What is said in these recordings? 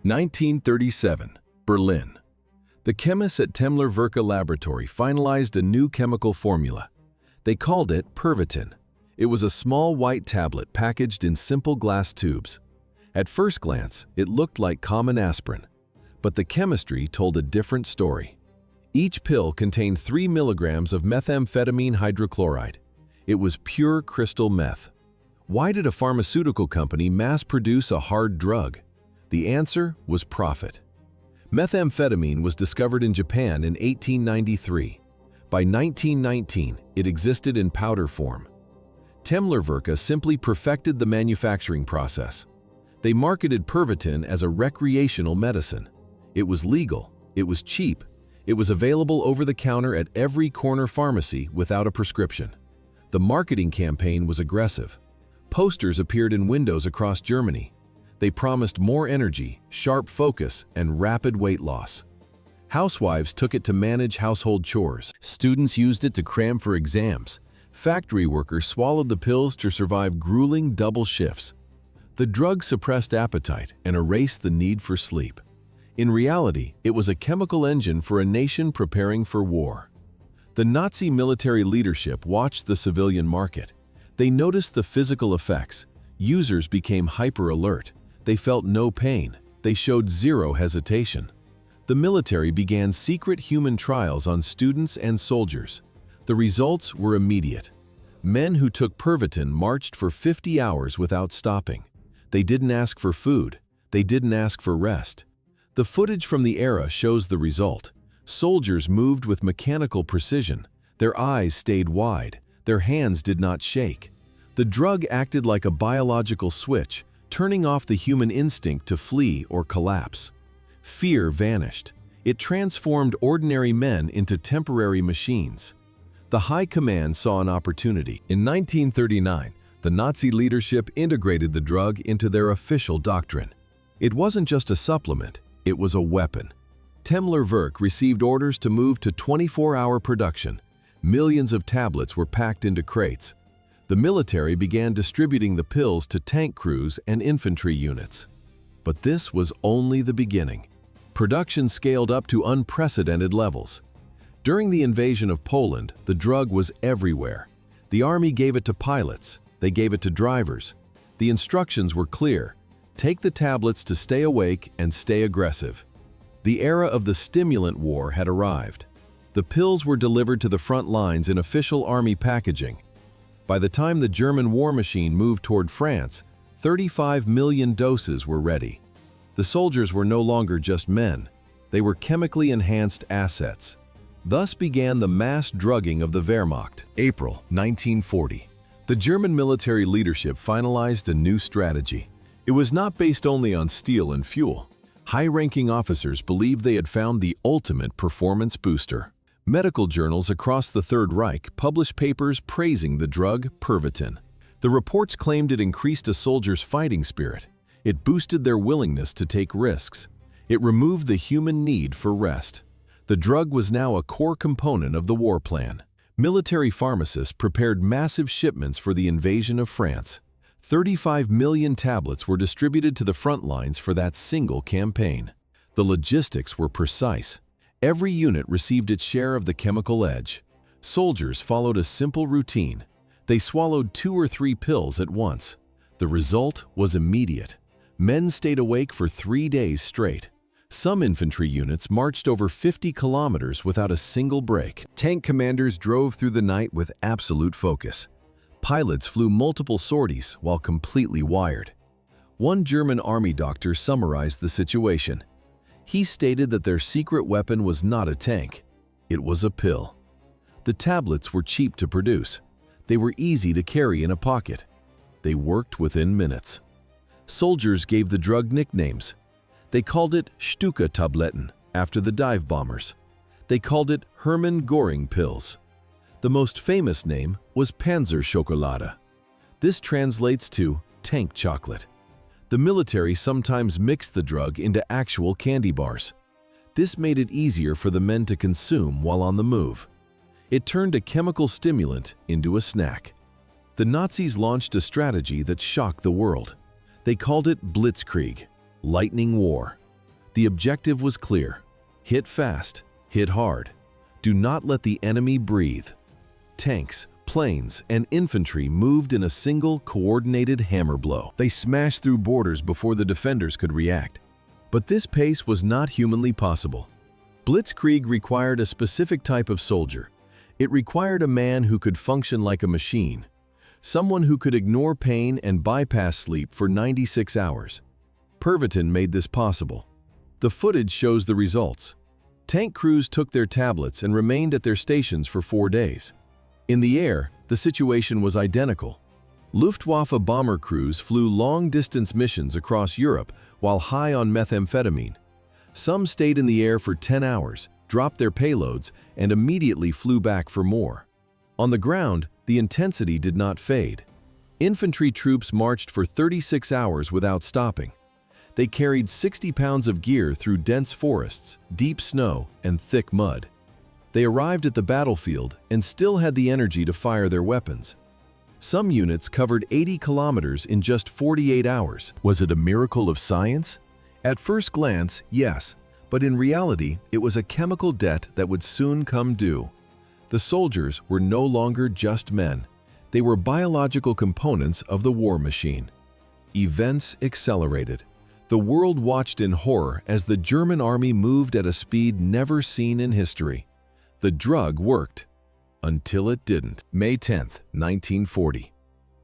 1937, Berlin. The chemists at Temler-Werke Laboratory finalized a new chemical formula. They called it Pervitin. It was a small white tablet packaged in simple glass tubes. At first glance, it looked like common aspirin, but the chemistry told a different story. Each pill contained 3 milligrams of methamphetamine hydrochloride. It was pure crystal meth. Why did a pharmaceutical company mass-produce a hard drug? The answer was profit. Methamphetamine was discovered in Japan in 1893. By 1919, it existed in powder form. Temler-Werke simply perfected the manufacturing process. They marketed Pervitin as a recreational medicine. It was legal, it was cheap, it was available over the counter at every corner pharmacy without a prescription. The marketing campaign was aggressive. Posters appeared in windows across Germany. They promised more energy, sharp focus, and rapid weight loss. Housewives took it to manage household chores. Students used it to cram for exams. Factory workers swallowed the pills to survive grueling double shifts. The drug suppressed appetite and erased the need for sleep. In reality, it was a chemical engine for a nation preparing for war. The Nazi military leadership watched the civilian market. They noticed the physical effects. Users became hyper-alert. They felt no pain. They showed zero hesitation. The military began secret human trials on students and soldiers. The results were immediate. Men who took Pervitin marched for 50 hours without stopping. They didn't ask for food. They didn't ask for rest. The footage from the era shows the result. Soldiers moved with mechanical precision. Their eyes stayed wide. Their hands did not shake. The drug acted like a biological switch, turning off the human instinct to flee or collapse. Fear vanished. It transformed ordinary men into temporary machines. The High Command saw an opportunity. In 1939, the Nazi leadership integrated the drug into their official doctrine. It wasn't just a supplement, it was a weapon. Temler-Werke received orders to move to 24-hour production. Millions of tablets were packed into crates. The military began distributing the pills to tank crews and infantry units. But this was only the beginning. Production scaled up to unprecedented levels. During the invasion of Poland, the drug was everywhere. The army gave it to pilots. They gave it to drivers. The instructions were clear. Take the tablets to stay awake and stay aggressive. The era of the Stimulant War had arrived. The pills were delivered to the front lines in official army packaging. By the time the German war machine moved toward France, 35 million doses were ready. The soldiers were no longer just men. They were chemically enhanced assets. Thus began the mass drugging of the Wehrmacht. April 1940. The German military leadership finalized a new strategy. It was not based only on steel and fuel. High-ranking officers believed they had found the ultimate performance booster. Medical journals across the Third Reich published papers praising the drug Pervitin. The reports claimed it increased a soldier's fighting spirit. It boosted their willingness to take risks. It removed the human need for rest. The drug was now a core component of the war plan. Military pharmacists prepared massive shipments for the invasion of France. 35 million tablets were distributed to the front lines for that single campaign. The logistics were precise. Every unit received its share of the chemical edge. Soldiers followed a simple routine. They swallowed 2 or 3 pills at once. The result was immediate. Men stayed awake for 3 days straight. Some infantry units marched over 50 kilometers without a single break. Tank commanders drove through the night with absolute focus. Pilots flew multiple sorties while completely wired. One German army doctor summarized the situation. He stated that their secret weapon was not a tank. It was a pill. The tablets were cheap to produce. They were easy to carry in a pocket. They worked within minutes. Soldiers gave the drug nicknames. They called it Stuka-Tabletten after the dive bombers. They called it Hermann Göring pills. The most famous name was Panzerschokolade. This translates to tank chocolate. The military sometimes mixed the drug into actual candy bars. This made it easier for the men to consume while on the move. It turned a chemical stimulant into a snack. The Nazis launched a strategy that shocked the world. They called it Blitzkrieg, lightning war. The objective was clear: hit fast, hit hard. Do not let the enemy breathe. Tanks, planes, and infantry moved in a single, coordinated hammer blow. They smashed through borders before the defenders could react. But this pace was not humanly possible. Blitzkrieg required a specific type of soldier. It required a man who could function like a machine, someone who could ignore pain and bypass sleep for 96 hours. Pervitin made this possible. The footage shows the results. Tank crews took their tablets and remained at their stations for 4 days. In the air, the situation was identical. Luftwaffe bomber crews flew long-distance missions across Europe while high on methamphetamine. Some stayed in the air for 10 hours, dropped their payloads, and immediately flew back for more. On the ground, the intensity did not fade. Infantry troops marched for 36 hours without stopping. They carried 60 pounds of gear through dense forests, deep snow, and thick mud. They arrived at the battlefield and still had the energy to fire their weapons. Some units covered 80 kilometers in just 48 hours. Was it a miracle of science? At first glance, yes, but in reality, it was a chemical debt that would soon come due. The soldiers were no longer just men. They were biological components of the war machine. Events accelerated. The world watched in horror as the German army moved at a speed never seen in history. The drug worked. Until it didn't. May 10, 1940.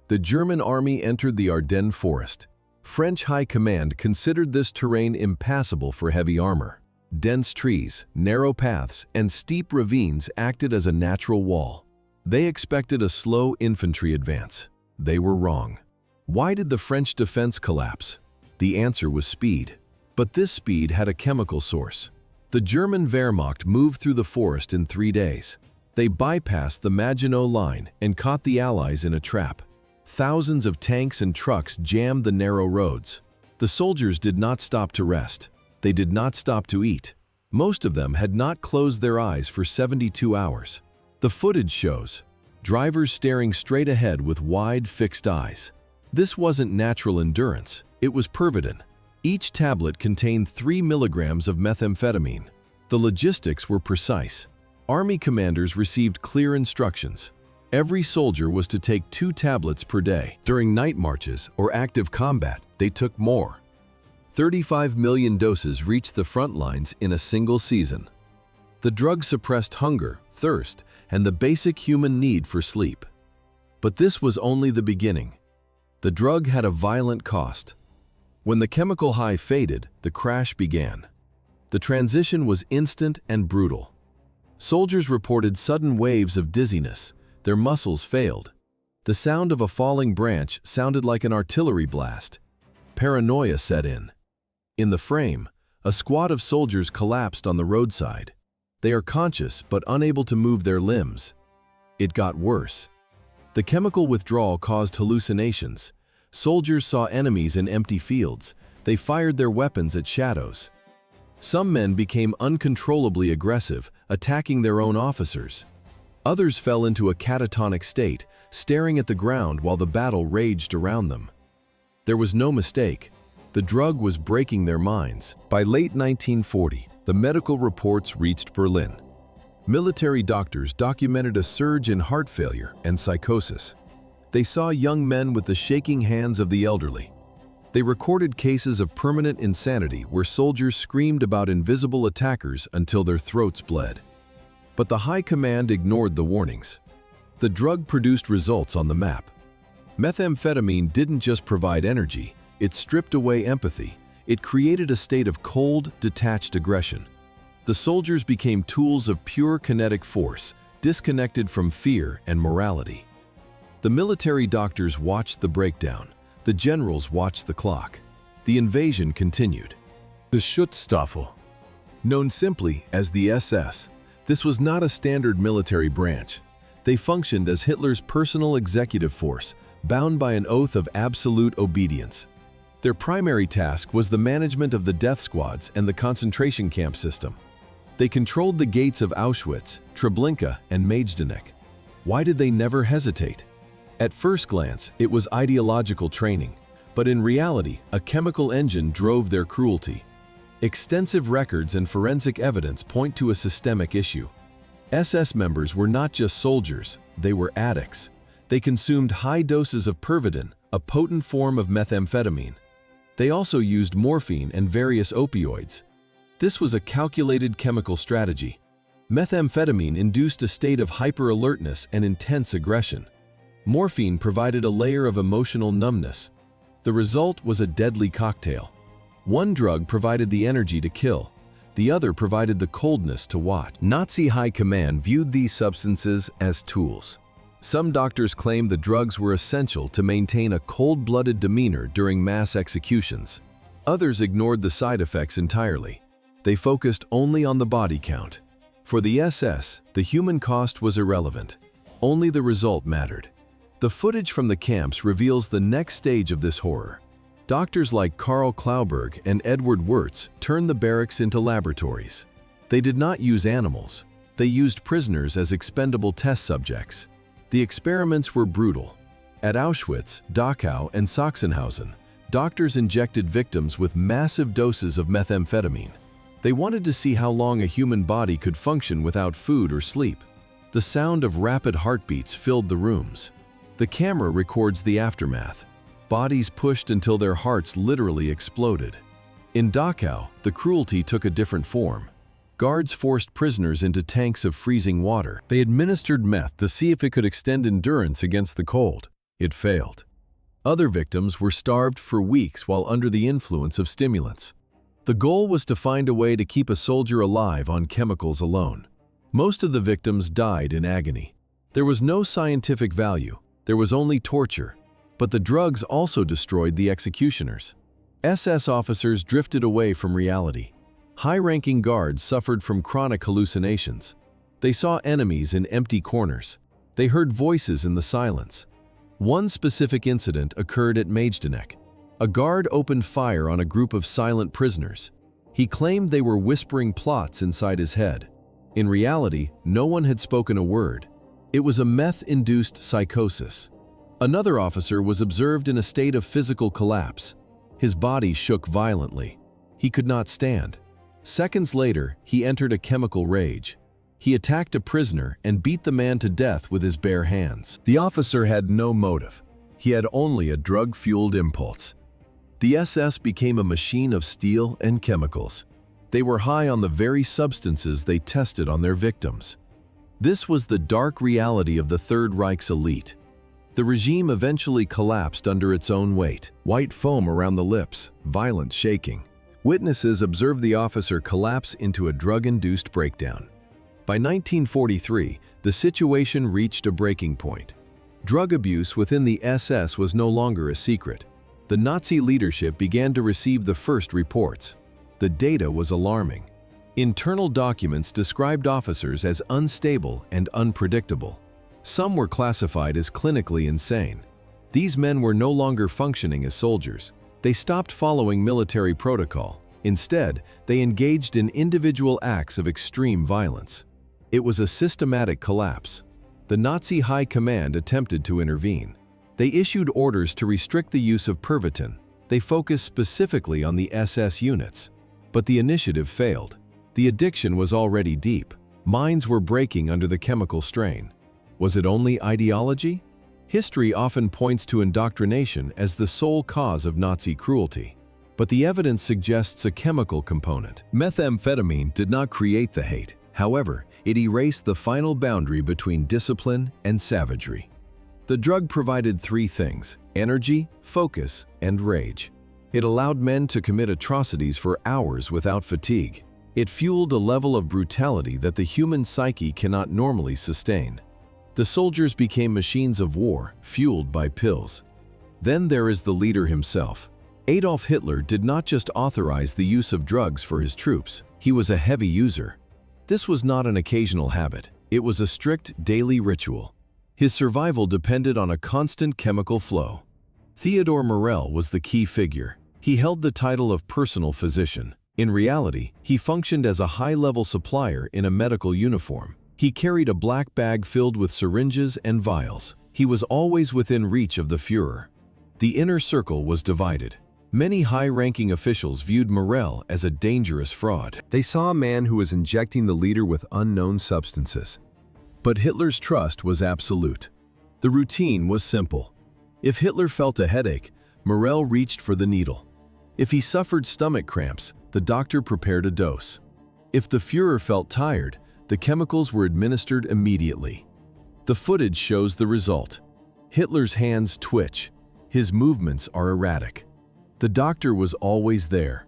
The German army entered the Ardennes forest. French High Command considered this terrain impassable for heavy armor. Dense trees, narrow paths, and steep ravines acted as a natural wall. They expected a slow infantry advance. They were wrong. Why did the French defense collapse? The answer was speed. But this speed had a chemical source. The German Wehrmacht moved through the forest in 3 days. They bypassed the Maginot Line and caught the Allies in a trap. Thousands of tanks and trucks jammed the narrow roads. The soldiers did not stop to rest. They did not stop to eat. Most of them had not closed their eyes for 72 hours. The footage shows drivers staring straight ahead with wide, fixed eyes. This wasn't natural endurance. It was Pervitin. Each tablet contained 3 milligrams of methamphetamine. The logistics were precise. Army commanders received clear instructions. Every soldier was to take 2 tablets per day. During night marches or active combat, they took more. 35 million doses reached the front lines in a single season. The drug suppressed hunger, thirst, and the basic human need for sleep. But this was only the beginning. The drug had a violent cost. When the chemical high faded, the crash began. The transition was instant and brutal. Soldiers reported sudden waves of dizziness. Their muscles failed. The sound of a falling branch sounded like an artillery blast. Paranoia set in. In the frame, a squad of soldiers collapsed on the roadside. They are conscious but unable to move their limbs. It got worse. The chemical withdrawal caused hallucinations. Soldiers saw enemies in empty fields. They fired their weapons at shadows. Some men became uncontrollably aggressive, attacking their own officers. Others fell into a catatonic state, staring at the ground while the battle raged around them. There was no mistake. The drug was breaking their minds. By late 1940, the medical reports reached Berlin. Military doctors documented a surge in heart failure and psychosis. They saw young men with the shaking hands of the elderly. They recorded cases of permanent insanity where soldiers screamed about invisible attackers until their throats bled. But the High Command ignored the warnings. The drug produced results on the map. Methamphetamine didn't just provide energy, it stripped away empathy. It created a state of cold, detached aggression. The soldiers became tools of pure kinetic force, disconnected from fear and morality. The military doctors watched the breakdown. The generals watched the clock. The invasion continued. The Schutzstaffel, known simply as the SS, this was not a standard military branch. They functioned as Hitler's personal executive force, bound by an oath of absolute obedience. Their primary task was the management of the death squads and the concentration camp system. They controlled the gates of Auschwitz, Treblinka, and Majdanek. Why did they never hesitate? At first glance, it was ideological training, but in reality, a chemical engine drove their cruelty. Extensive records and forensic evidence point to a systemic issue. SS members were not just soldiers, they were addicts. They consumed high doses of Pervitin, a potent form of methamphetamine. They also used morphine and various opioids. This was a calculated chemical strategy. Methamphetamine induced a state of hyper-alertness and intense aggression. Morphine provided a layer of emotional numbness. The result was a deadly cocktail. One drug provided the energy to kill. The other provided the coldness to watch. Nazi high command viewed these substances as tools. Some doctors claimed the drugs were essential to maintain a cold-blooded demeanor during mass executions. Others ignored the side effects entirely. They focused only on the body count. For the SS, the human cost was irrelevant. Only the result mattered. The footage from the camps reveals the next stage of this horror. Doctors like Karl Klauberg and Edward Wirtz turned the barracks into laboratories. They did not use animals. They used prisoners as expendable test subjects. The experiments were brutal. At Auschwitz, Dachau, and Sachsenhausen, doctors injected victims with massive doses of methamphetamine. They wanted to see how long a human body could function without food or sleep. The sound of rapid heartbeats filled the rooms. The camera records the aftermath. Bodies pushed until their hearts literally exploded. In Dachau, the cruelty took a different form. Guards forced prisoners into tanks of freezing water. They administered meth to see if it could extend endurance against the cold. It failed. Other victims were starved for weeks while under the influence of stimulants. The goal was to find a way to keep a soldier alive on chemicals alone. Most of the victims died in agony. There was no scientific value. There was only torture. But the drugs also destroyed the executioners. SS officers drifted away from reality. High-ranking guards suffered from chronic hallucinations. They saw enemies in empty corners. They heard voices in the silence. One specific incident occurred at Majdanek. A guard opened fire on a group of silent prisoners. He claimed they were whispering plots inside his head. In reality, no one had spoken a word. It was a meth-induced psychosis. Another officer was observed in a state of physical collapse. His body shook violently. He could not stand. Seconds later, he entered a chemical rage. He attacked a prisoner and beat the man to death with his bare hands. The officer had no motive. He had only a drug-fueled impulse. The SS became a machine of steel and chemicals. They were high on the very substances they tested on their victims. This was the dark reality of the Third Reich's elite. The regime eventually collapsed under its own weight. White foam around the lips, violent shaking. Witnesses observed the officer collapse into a drug-induced breakdown. By 1943, the situation reached a breaking point. Drug abuse within the SS was no longer a secret. The Nazi leadership began to receive the first reports. The data was alarming. Internal documents described officers as unstable and unpredictable. Some were classified as clinically insane. These men were no longer functioning as soldiers. They stopped following military protocol. Instead, they engaged in individual acts of extreme violence. It was a systematic collapse. The Nazi high command attempted to intervene. They issued orders to restrict the use of Pervitin. They focused specifically on the SS units. But the initiative failed. The addiction was already deep. Minds were breaking under the chemical strain. Was it only ideology? History often points to indoctrination as the sole cause of Nazi cruelty. But the evidence suggests a chemical component. Methamphetamine did not create the hate. However, it erased the final boundary between discipline and savagery. The drug provided three things: energy, focus, and rage. It allowed men to commit atrocities for hours without fatigue. It fueled a level of brutality that the human psyche cannot normally sustain. The soldiers became machines of war, fueled by pills. Then there is the leader himself. Adolf Hitler did not just authorize the use of drugs for his troops. He was a heavy user. This was not an occasional habit. It was a strict daily ritual. His survival depended on a constant chemical flow. Theodor Morell was the key figure. He held the title of personal physician. In reality, he functioned as a high-level supplier in a medical uniform. He carried a black bag filled with syringes and vials. He was always within reach of the Führer. The inner circle was divided. Many high-ranking officials viewed Morell as a dangerous fraud. They saw a man who was injecting the leader with unknown substances. But Hitler's trust was absolute. The routine was simple. If Hitler felt a headache, Morell reached for the needle. If he suffered stomach cramps, the doctor prepared a dose. If the Führer felt tired, the chemicals were administered immediately. The footage shows the result. Hitler's hands twitch. His movements are erratic. The doctor was always there.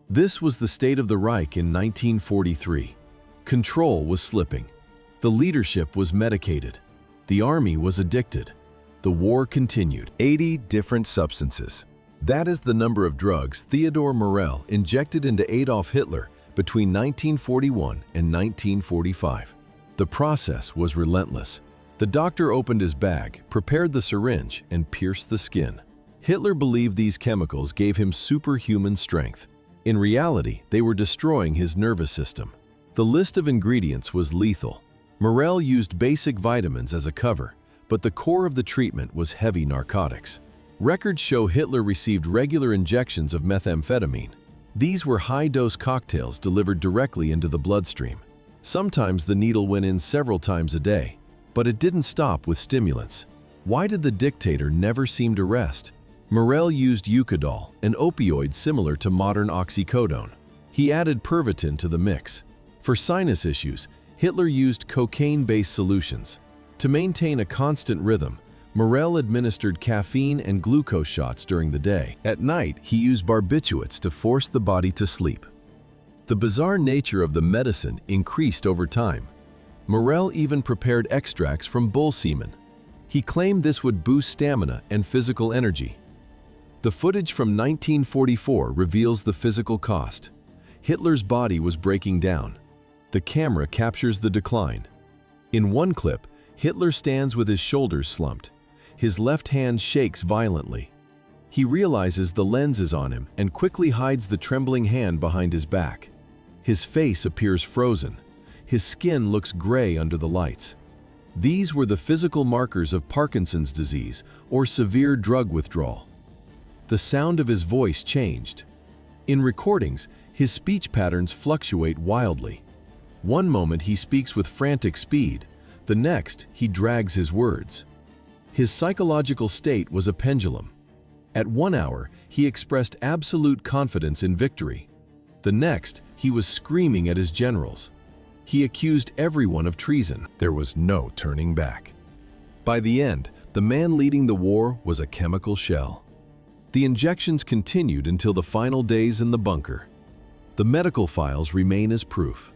This was the state of the Reich in 1943. Control was slipping. The leadership was medicated. The army was addicted. The war continued. 80 different substances. That is the number of drugs Theodor Morell injected into Adolf Hitler between 1941 and 1945. The process was relentless. The doctor opened his bag, prepared the syringe, and pierced the skin. Hitler believed these chemicals gave him superhuman strength. In reality, they were destroying his nervous system. The list of ingredients was lethal. Morell used basic vitamins as a cover, but the core of the treatment was heavy narcotics. Records show Hitler received regular injections of methamphetamine. These were high-dose cocktails delivered directly into the bloodstream. Sometimes the needle went in several times a day, but it didn't stop with stimulants. Why did the dictator never seem to rest? Morell used Eucadol, an opioid similar to modern oxycodone. He added Pervitin to the mix. For sinus issues, Hitler used cocaine-based solutions. To maintain a constant rhythm, Morell administered caffeine and glucose shots during the day. At night, he used barbiturates to force the body to sleep. The bizarre nature of the medicine increased over time. Morell even prepared extracts from bull semen. He claimed this would boost stamina and physical energy. The footage from 1944 reveals the physical cost. Hitler's body was breaking down. The camera captures the decline. In one clip, Hitler stands with his shoulders slumped. His left hand shakes violently. He realizes the lens is on him and quickly hides the trembling hand behind his back. His face appears frozen. His skin looks gray under the lights. These were the physical markers of Parkinson's disease or severe drug withdrawal. The sound of his voice changed. In recordings, his speech patterns fluctuate wildly. One moment he speaks with frantic speed, the next he drags his words. His psychological state was a pendulum. At 1 hour, he expressed absolute confidence in victory. The next, he was screaming at his generals. He accused everyone of treason. There was no turning back. By the end, the man leading the war was a chemical shell. The injections continued until the final days in the bunker. The medical files remain as proof.